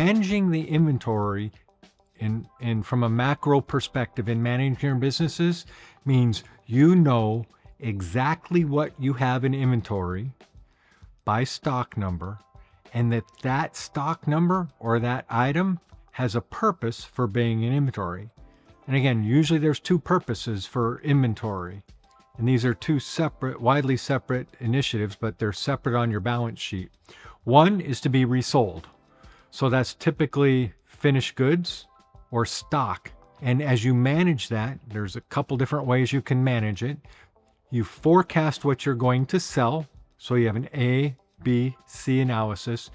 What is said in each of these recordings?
managing the inventory in from a macro perspective in managing your businesses means you know exactly what you have in inventory by stock number, and that stock number or that item has a purpose for being in inventory. And again, usually there's two purposes for inventory. And these are two separate, widely separate initiatives, but they're separate on your balance sheet. One is to be resold. So that's typically finished goods or stock. And as you manage that, there's a couple different ways you can manage it. You forecast what you're going to sell. So you have an A, B, C analysis.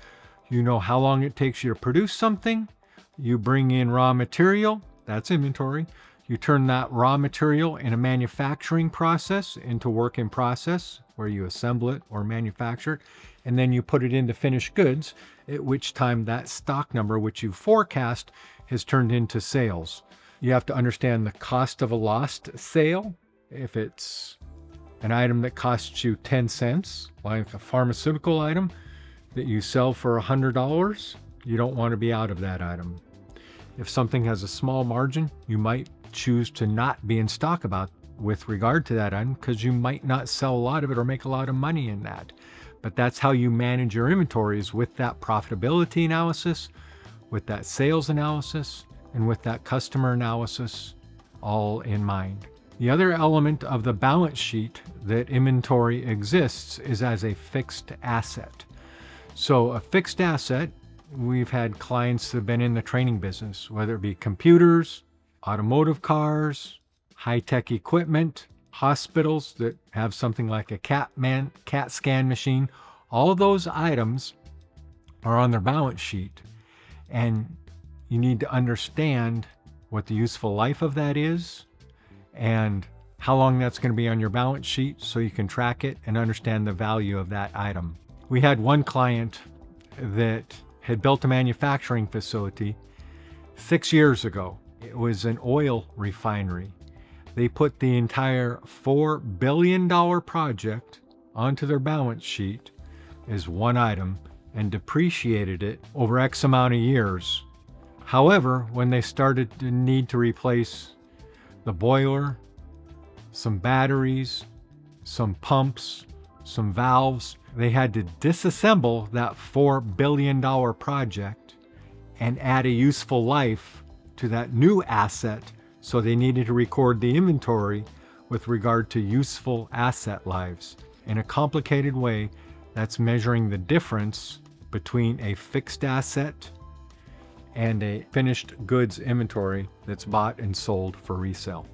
You know how long it takes you to produce something. You bring in raw material, that's inventory. You turn that raw material in a manufacturing process into work in process, where you assemble it or manufacture it, and then you put it into finished goods, at which time that stock number, which you forecast, has turned into sales. You have to understand the cost of a lost sale. If it's an item that costs you 10 cents, like a pharmaceutical item that you sell for $100, you don't want to be out of that item. If something has a small margin, you might choose to not be in stock with regard to that item, because you might not sell a lot of it or make a lot of money in that. But that's how you manage your inventories, with that profitability analysis, with that sales analysis, and with that customer analysis all in mind. The other element of the balance sheet that inventory exists is as a fixed asset. So a fixed asset, we've had clients that have been in the training business, whether it be computers, automotive cars, high-tech equipment, hospitals that have something like a CAT scan machine. All those items are on their balance sheet, and you need to understand what the useful life of that is and how long that's going to be on your balance sheet, so you can track it and understand the value of that item. We had one client that had built a manufacturing facility 6 years ago. It was an oil refinery. They put the entire $4 billion project onto their balance sheet as one item and depreciated it over X amount of years. However, when they started to need to replace the boiler, some batteries, some pumps, some valves, they had to disassemble that $4 billion project and add a useful life to that new asset. So they needed to record the inventory with regard to useful asset lives. In a complicated way, that's measuring the difference between a fixed asset and a finished goods inventory that's bought and sold for resale.